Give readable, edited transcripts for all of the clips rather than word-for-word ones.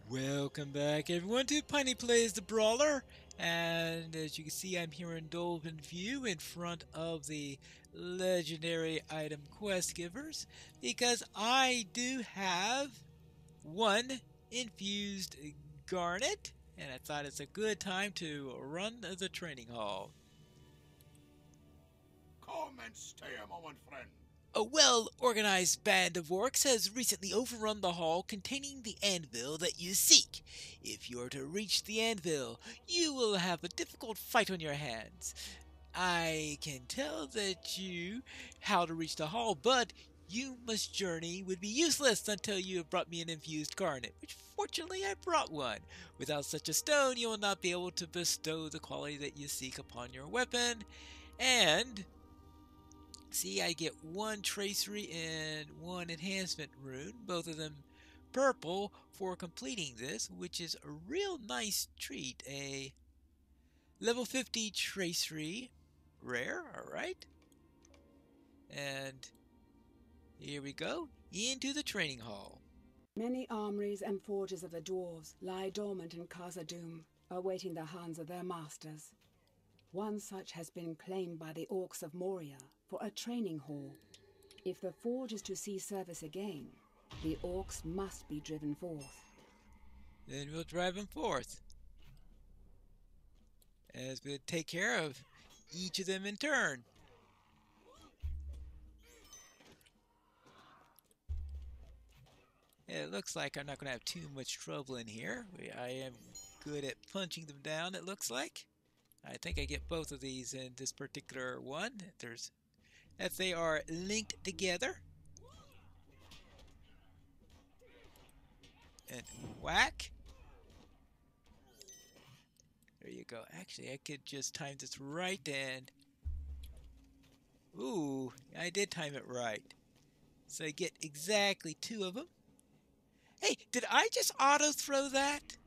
Welcome back everyone to Piney Plays the Brawler, and as you can see I'm here in Dolphin View in front of the legendary item quest givers because I do have one infused garnet, and I thought it's a good time to run the training hall. Come and stay a moment, friend. A well-organized band of orcs has recently overrun the hall containing the anvil that you seek. If you are to reach the anvil, you will have a difficult fight on your hands. I can tell that you how to reach the hall, but you must journey would be useless until you have brought me an infused garnet, which fortunately I brought one. Without such a stone, you will not be able to bestow the quality that you seek upon your weapon, and see, I get one tracery and one enhancement rune, both of them purple, for completing this, which is a real nice treat. A level 50 tracery rare, alright. And here we go, into the training hall. Many armories and forges of the dwarves lie dormant in Khazad-dûm, awaiting the hands of their masters. One such has been claimed by the orcs of Moria for a training hall. If the forge is to see service again, the orcs must be driven forth. Then we'll drive them forth, as we'll take care of each of them in turn. It looks like I'm not going to have too much trouble in here. I am good at punching them down, it looks like. I think I get both of these in this particular one. If they are linked together. And whack. There you go. Actually, I could just time this right and... Ooh, I did time it right. So I get exactly two of them. Hey, did I just auto-throw that?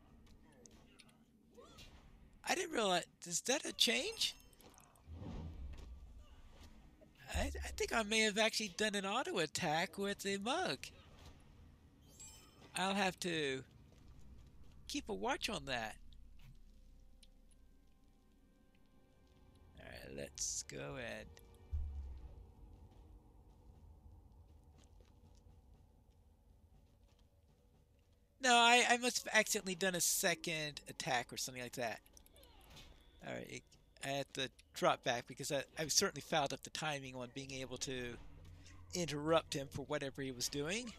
I didn't realize... Is that a change? I think I may have actually done an auto attack with the mug. I'll have to keep a watch on that. Alright, let's go and... No, I must have accidentally done a second attack or something like that. Alright, I had to drop back because I certainly fouled up the timing on being able to interrupt him for whatever he was doing.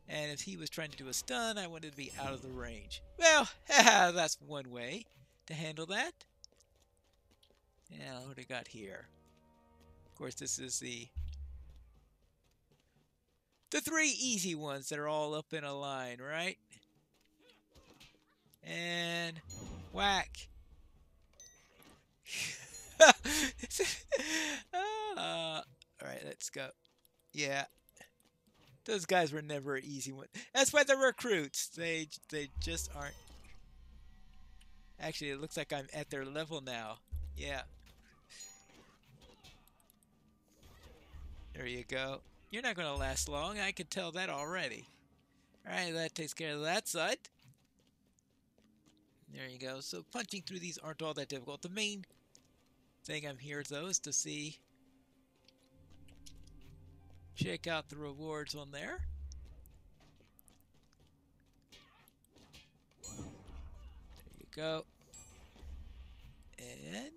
And if he was trying to do a stun, I wanted to be out of the range. Well, that's one way to handle that. Now, what do we got here? Of course, this is the three easy ones that are all up in a line, right? And whack. Alright, let's go. Yeah. Those guys were never an easy one. That's why they're recruits. They just aren't. Actually, it looks like I'm at their level now. Yeah. There you go. You're not going to last long. I can tell that already. Alright, that takes care of that side. There you go. So punching through these aren't all that difficult. The main thing I'm here, though, is to see... Check out the rewards on there. There you go. And...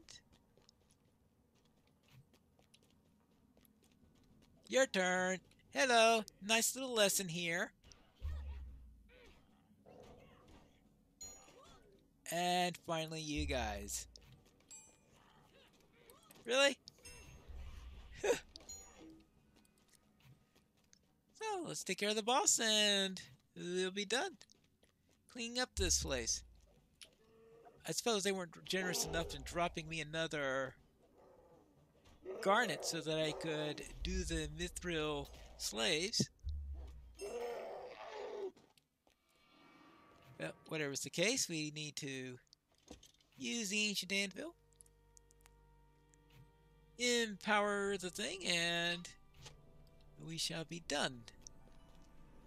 your turn. Hello. Nice little lesson here. And finally, you guys. Really? So, let's take care of the boss and we'll be done cleaning up this place. I suppose they weren't generous enough in dropping me another garnet so that I could do the mithril slaves. Well, whatever's the case, we need to use the ancient anvil, empower the thing, and we shall be done.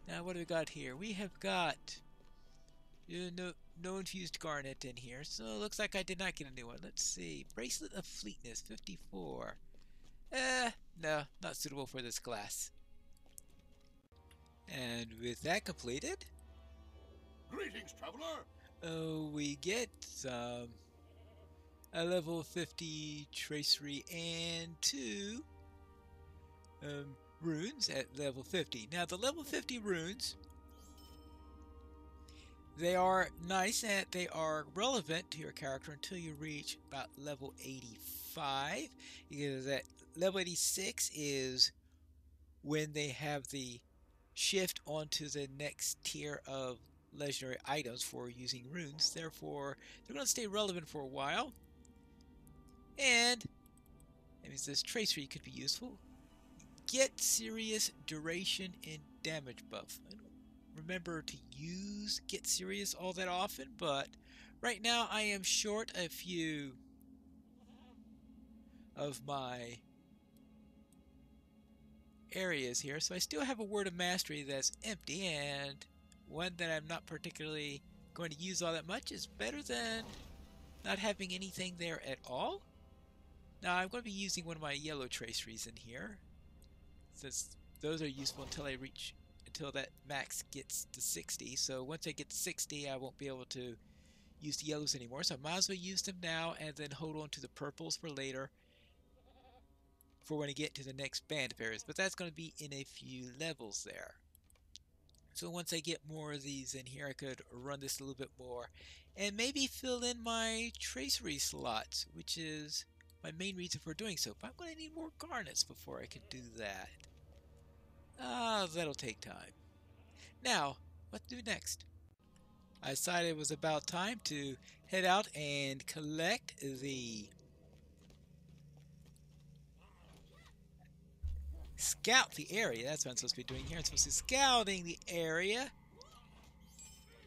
Now, what do we got here? We have got No infused garnet in here, so it looks like I did not get a new one. Let's see. Bracelet of Fleetness, 54. No, not suitable for this class. And with that completed, Greetings, traveler. we get a level 50 tracery and 2 runes at level 50. Now the level 50 runes, they are nice and they are relevant to your character until you reach about level 85, because at level 86 is when they have the shift onto the next tier of legendary items for using runes. Therefore, they're going to stay relevant for a while, and that means this tracery could be useful. Get serious duration and damage buff. I don't remember to use Get Serious all that often, but right now I am short a few of my areas here, so I still have a Word of Mastery that's empty, and one that I'm not particularly going to use all that much is better than not having anything there at all. Now I'm going to be using one of my yellow traceries in here, since those are useful until that max gets to 60. So once I get to 60, I won't be able to use the yellows anymore, so I might as well use them now and then hold on to the purples for later, for when I get to the next band of areas. But that's going to be in a few levels there. So once I get more of these in here, I could run this a little bit more and maybe fill in my tracery slots, which is my main reason for doing so. But I'm going to need more garnets before I can do that. That'll take time. Now, what to do next? I decided it was about time to head out and collect the scout the area. That's what I'm supposed to be doing here. I'm supposed to be scouting the area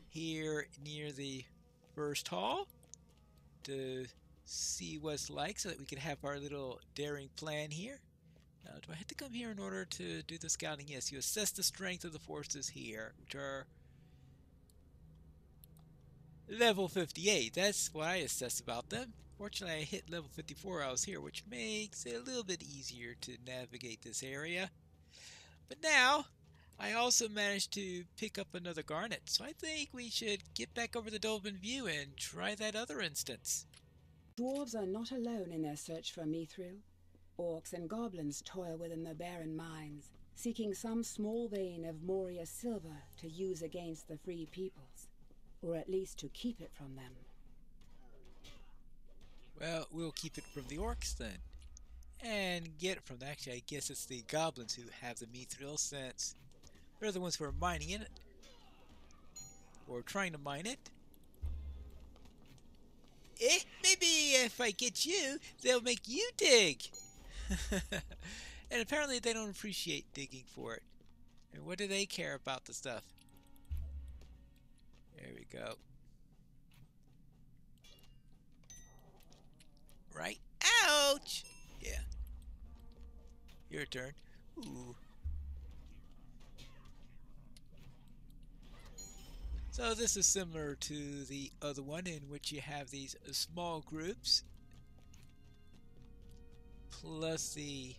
here near the first hall to see what it's like, so that we can have our little daring plan here. Now, do I have to come here in order to do the scouting? Yes, you assess the strength of the forces here, which are level 58. That's what I assess about them. Fortunately, I hit level 54 I was here, which makes it a little bit easier to navigate this area. But now, I also managed to pick up another garnet, so I think we should get back over the Dolben View and try that other instance. Dwarves are not alone in their search for mithril. Orcs and goblins toil within the barren mines, seeking some small vein of Moria silver to use against the free peoples, or at least to keep it from them. Well, we'll keep it from the orcs then, and get it from them. Actually, I guess it's the goblins who have the mithril, since they're the ones who are mining it, or trying to mine it. Maybe if I get you, they'll make you dig. And apparently they don't appreciate digging for it. And what do they care about the stuff? There we go. Right? Ouch! Yeah. Your turn. Ooh. So this is similar to the other one, in which you have these small groups. Plus the...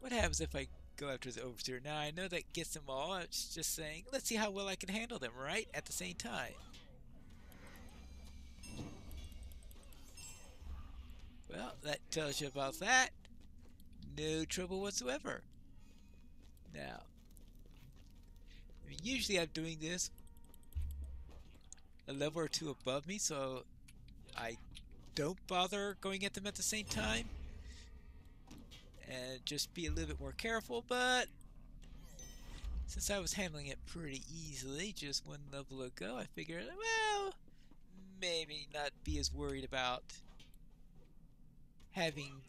What happens if I go after the overseer? Now I know that gets them all. I was just saying, let's see how well I can handle them, right? At the same time. Well, that tells you about that. No trouble whatsoever. Now, I mean, usually I'm doing this a level or two above me, so I don't bother going at them at the same time. And just be a little bit more careful, but since I was handling it pretty easily just one level ago, I figured, well, maybe not be as worried about having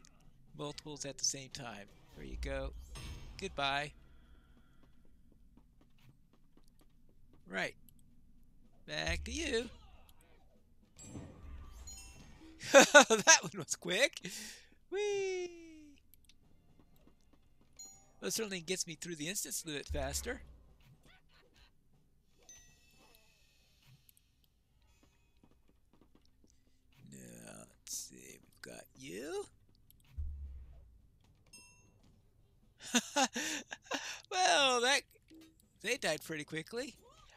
multiples at the same time. There you go. Goodbye. Right. Back to you. That one was quick. Whee! Well, it certainly gets me through the instance a little bit faster. Well, they died pretty quickly.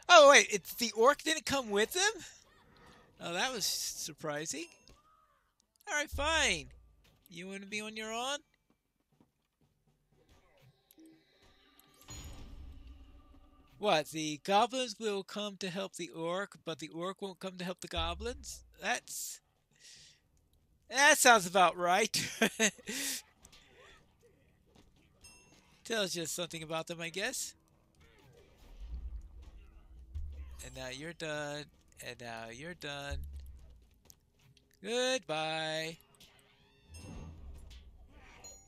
Oh wait, it's the orc didn't come with them? Oh, that was surprising. All right, fine. You want to be on your own? What, the goblins will come to help the orc, but the orc won't come to help the goblins? That sounds about right. Tells you something about them, I guess. And now you're done. And now you're done. Goodbye.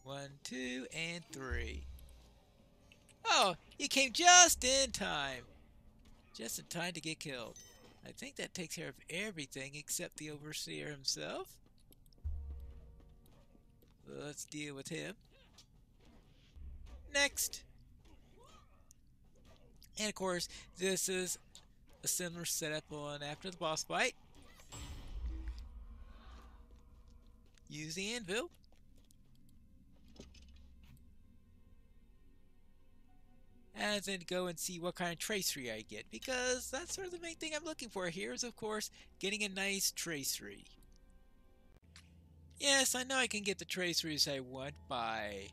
1, 2, and 3. Oh, he came just in time. Just in time to get killed. I think that takes care of everything except the Overseer himself. Let's deal with him. Next. And of course, this is a similar setup on after the boss fight. Use the anvil. And then go and see what kind of tracery I get, because that's sort of the main thing I'm looking for here is, of course, getting a nice tracery. Yes, I know I can get the traceries I want by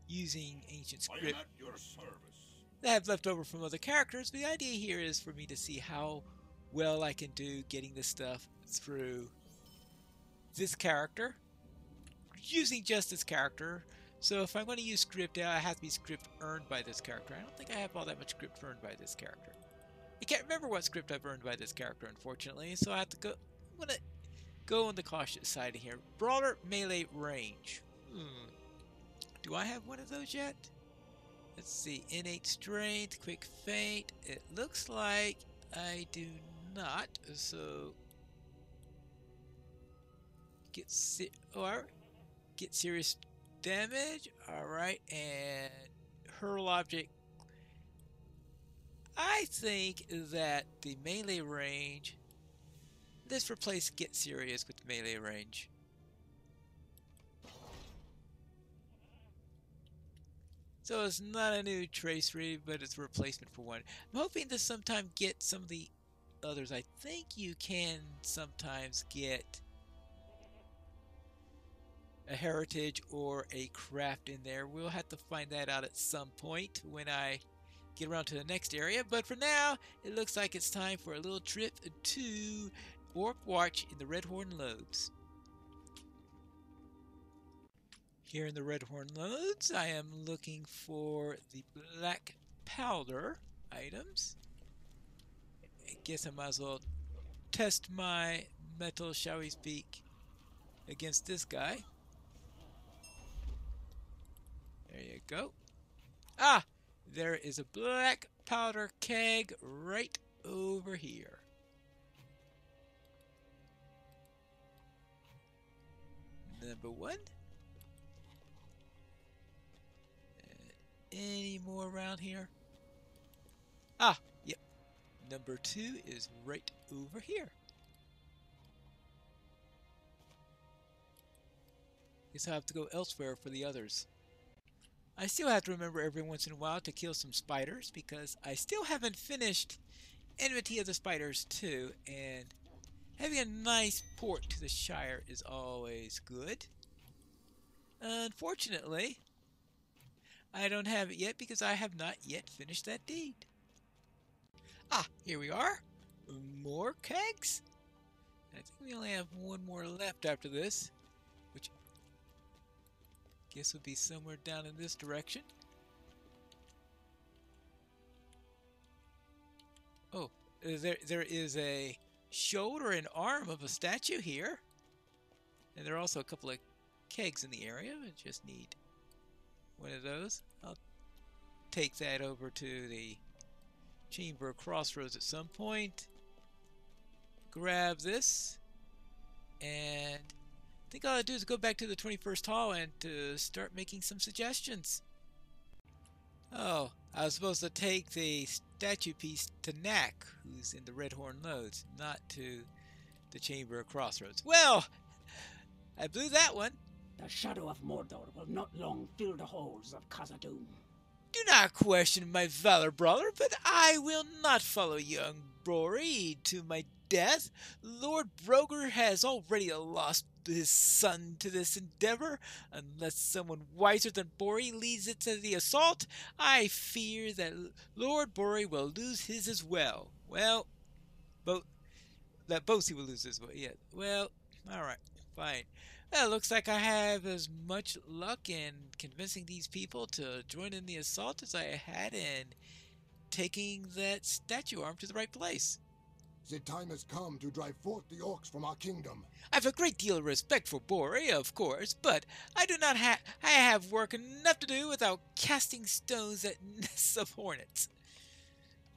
using ancient script that I have left over from other characters, but the idea here is for me to see how well I can do getting this stuff through this character, using just this character. So if I'm going to use script, I have to be script earned by this character. I don't think I have all that much script earned by this character. I can't remember what script I've earned by this character, unfortunately, so I have to go. I'm going to go on the cautious side here. Brawler melee range. Do I have one of those yet? Let's see. Innate strength, quick feint. It looks like I do not. So get serious damage. Alright, and hurl object. I think that the melee range, let's replace get serious with melee range. So it's not a new tracery, but it's a replacement for one. I'm hoping to sometime get some of the others. I think you can sometimes get a heritage or a craft in there. We'll have to find that out at some point when I get around to the next area. But for now, it looks like it's time for a little trip to Orc Watch in the Redhorn Lodes. Here in the Redhorn Lodes, I am looking for the black powder items. I guess I might as well test my metal, shall we speak, against this guy. There you go. Ah! There is a black powder keg right over here. Number 1. Any more around here? Ah, yep. Number 2 is right over here. Guess I'll have to go elsewhere for the others. I still have to remember every once in a while to kill some spiders, because I still haven't finished Enmity of the Spiders 2, and having a nice port to the Shire is always good. Unfortunately, I don't have it yet because I have not yet finished that deed. Ah, here we are. More kegs? I think we only have one more left after this, which I guess would be somewhere down in this direction. Oh, there is a shoulder and arm of a statue here. And there are also a couple of kegs in the area. I just need one of those. I'll take that over to the Chamber of Crossroads at some point. Grab this. And I think all I do is go back to the 21st Hall and to start making some suggestions. Oh, I was supposed to take the statue piece to Knack, who's in the Redhorn Lodes, not to the Chamber of Crossroads. Well, I blew that one. The shadow of Mordor will not long fill the halls of Khazad-dûm. Do not question my valor, Brawler, but I will not follow young Bori to my death. Lord Broger has already lost his son to this endeavor. Unless someone wiser than Bori leads it to the assault, I fear that Lord Bori will lose his as well. Well, both he will lose as well. Yeah, well, alright, fine. Well, looks like I have as much luck in convincing these people to join in the assault as I had in taking that statue arm to the right place. The time has come to drive forth the orcs from our kingdom. I have a great deal of respect for Bori, of course, but I do not I have work enough to do without casting stones at nests of hornets.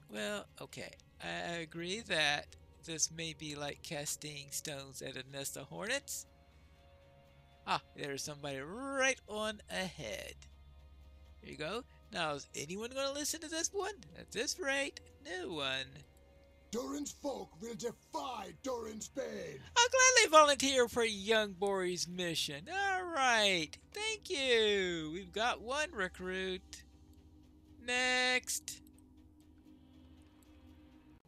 Well, okay, I agree that this may be like casting stones at a nest of hornets. Ah, there's somebody right on ahead. There you go. Now, is anyone going to listen to this one? At this rate, no one. Durin's folk will defy Durin's bane. I'll gladly volunteer for young Bori's mission. Alright, thank you. We've got one recruit. Next.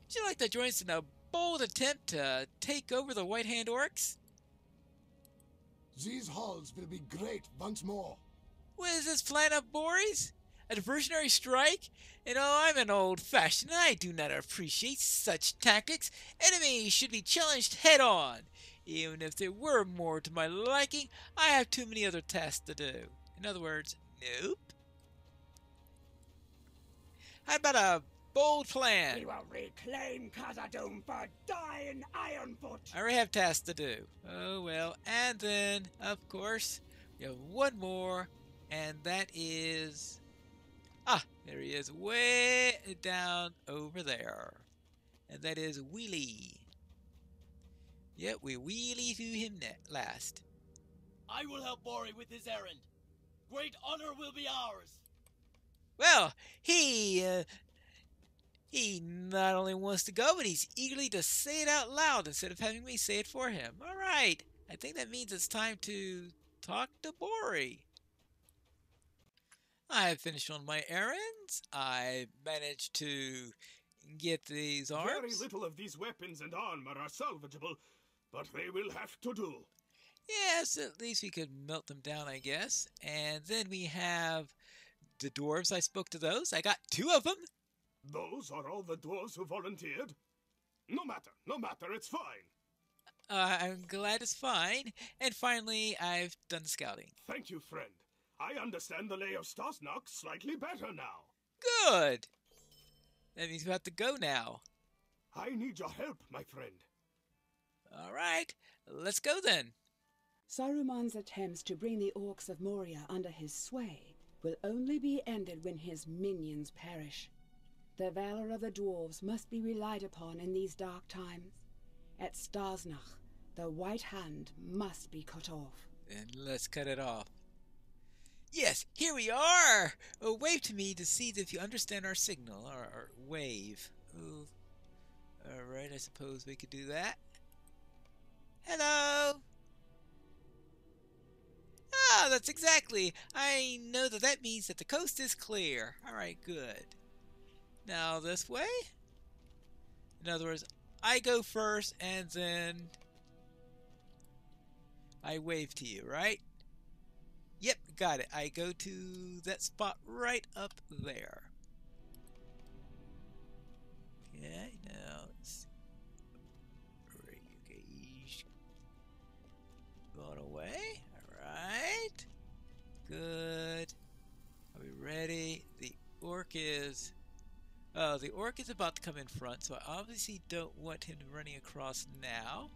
Would you like to join us in a bold attempt to take over the White Hand Orcs? These halls will be great once more. What is this plan of Bori's? A diversionary strike? You know, I'm an old-fashioned and I do not appreciate such tactics. Enemies should be challenged head-on. Even if there were more to my liking, I have too many other tasks to do. In other words, nope. How about a bold plan? We will reclaim Khazad-dûm for dying Ironfoot. I already have tasks to do. Oh well, and then, of course, we have one more, and that is... Ah, there he is, way down over there. And that is Wheelie. Yep, we wheelie through him last. I will help Bori with his errand. Great honor will be ours. Well, he not only wants to go, but he's eagerly to say it out loud instead of having me say it for him. All right, I think that means it's time to talk to Bori. I have finished on my errands. I managed to get these arms. Very little of these weapons and armor are salvageable, but they will have to do. Yes, at least we could melt them down, I guess. And then we have the dwarves. I spoke to those. I got 2 of them. Those are all the dwarves who volunteered? No matter, it's fine. I'm glad it's fine. And finally, I've done scouting. Thank you, friend. I understand the lay of Stasnok slightly better now. Good! That means we have to go now. I need your help, my friend. Alright, let's go then. Saruman's attempts to bring the orcs of Moria under his sway will only be ended when his minions perish. The valor of the dwarves must be relied upon in these dark times. At Stasnach, the White Hand must be cut off. Then let's cut it off. Yes, here we are! Oh, wave to me to see if you understand our signal, our wave. Oh. Alright, I suppose we could do that. Hello! Ah, that's exactly! I know that means that the coast is clear. Alright, good. Now this way? In other words, I go first and then I wave to you, right? Yep, got it. I go to that spot right up there. Okay, now let's see. Going away. Alright. Good. Are we ready? The orc is... Oh, the orc is about to come in front, so I obviously don't want him running across now.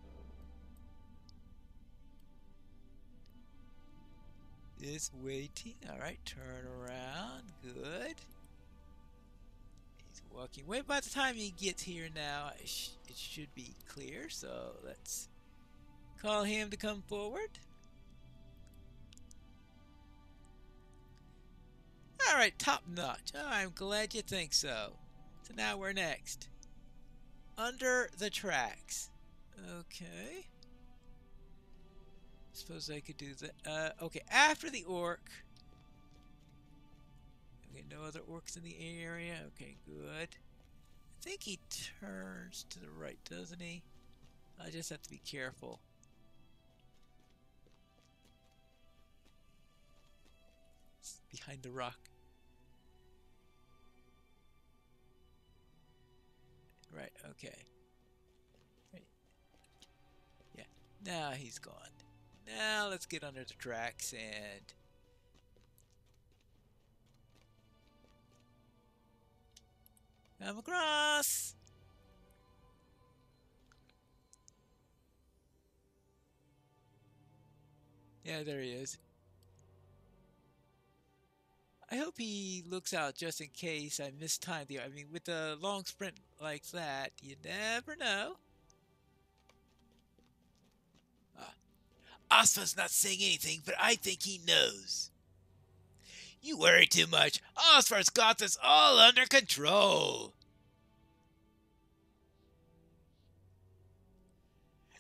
Is waiting. Alright, turn around. Good. He's walking away. By the time he gets here now, it should be clear, so let's call him to come forward. Alright, top notch. Oh, I'm glad you think so. So now we're next. Under the tracks. Okay. Suppose I could do that. Okay, after the orc. Okay, no other orcs in the area. Okay, good. I think he turns to the right, doesn't he? I just have to be careful. It's behind the rock. Right, okay. Right. Yeah, now he's gone. Now let's get under the tracks and... come across! Yeah, there he is. I hope he looks out just in case I mistime the... I mean, with a long sprint like that, you never know. Osfa's not saying anything, but I think he knows. You worry too much. Osfar's got this all under control.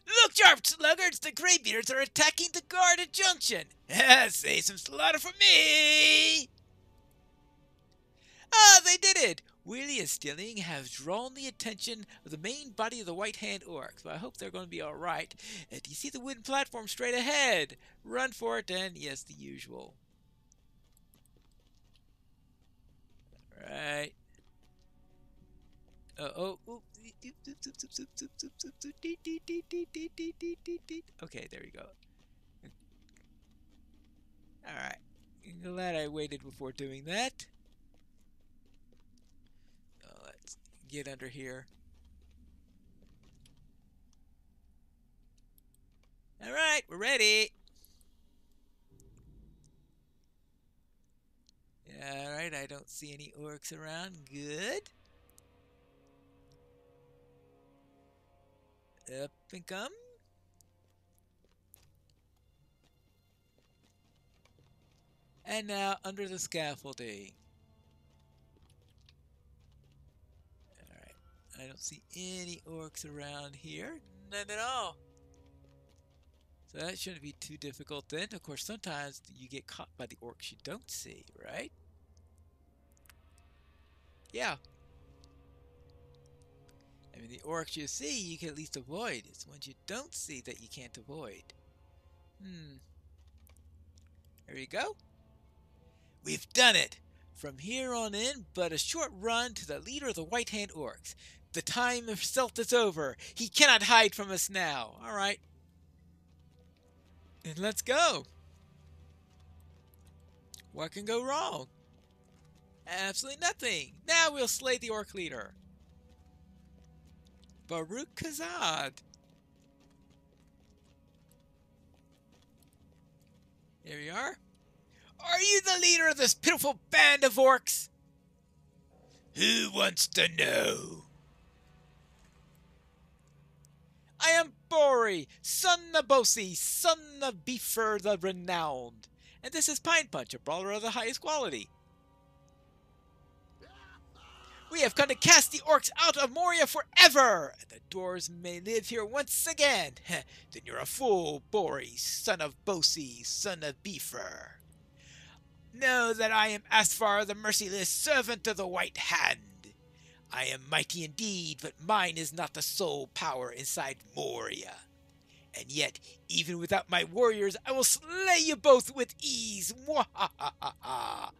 Look sharp, sluggards! The Greybeards are attacking the guard at Junction. Save some slaughter for me! Ah, they did it! Willie and Stilling have drawn the attention of the main body of the White Hand Orcs. Well, I hope they're going to be alright. Do you see the wooden platform straight ahead? Run for it, and yes, the usual. Alright. Okay, there you go. Alright. Glad I waited before doing that. Let's get under here. Alright, we're ready. Alright, I don't see any orcs around. Good. Up and come. And now under the scaffolding. Alright, I don't see any orcs around here. None at all. So that shouldn't be too difficult then. Of course, sometimes you get caught by the orcs you don't see, right? Yeah. I mean, the orcs you see, you can at least avoid. It's the ones you don't see that you can't avoid. There you go. We've done it! From here on in, but a short run to the leader of the White Hand Orcs. The time of stealth is over. He cannot hide from us now. Alright. And let's go. What can go wrong? Absolutely nothing. Now we'll slay the orc leader. Baruch Kazad. Here we are. Are you the leader of this pitiful band of orcs? Who wants to know? I am Bori, son of Bosi, son of Beefer the Renowned. And this is Pine Punch, a brawler of the highest quality. We have come to cast the orcs out of Moria forever! And the dwarves may live here once again. Then you're a fool, Bori, son of Bosi, son of Beefer. Know that I am Asfar, the merciless servant of the White Hand. I am mighty indeed, but mine is not the sole power inside Moria. And yet, even without my warriors, I will slay you both with ease. Mwahahaha.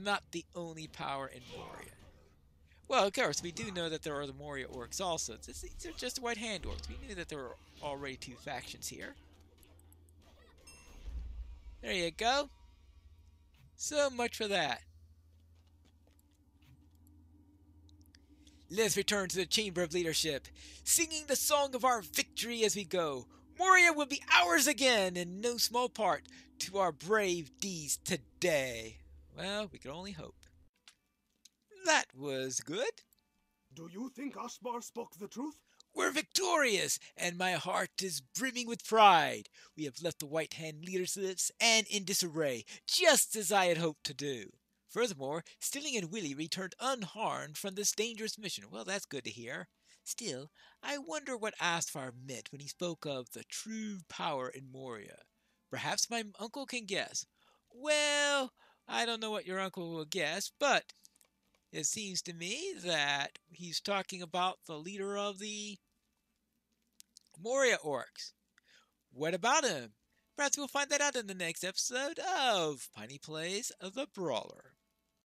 Not the only power in Moria. Well, of course, we do know that there are the Moria orcs also. These are just the White Hand orcs. We knew that there were already two factions here. There you go. So much for that. Let's return to the Chamber of Leadership, singing the song of our victory as we go. Moria will be ours again, in no small part, to our brave deeds today. Well, we can only hope. That was good. Do you think Ashbar spoke the truth? We're victorious, and my heart is brimming with pride. We have left the White Hand leaders' lips and in disarray, just as I had hoped to do. Furthermore, Stilling and Willie returned unharmed from this dangerous mission. Well, that's good to hear. Still, I wonder what Asfar meant when he spoke of the true power in Moria. Perhaps my uncle can guess. Well, I don't know what your uncle will guess, but it seems to me that he's talking about the leader of the Moria orcs. What about him? Perhaps we'll find that out in the next episode of Piney Plays the Brawler.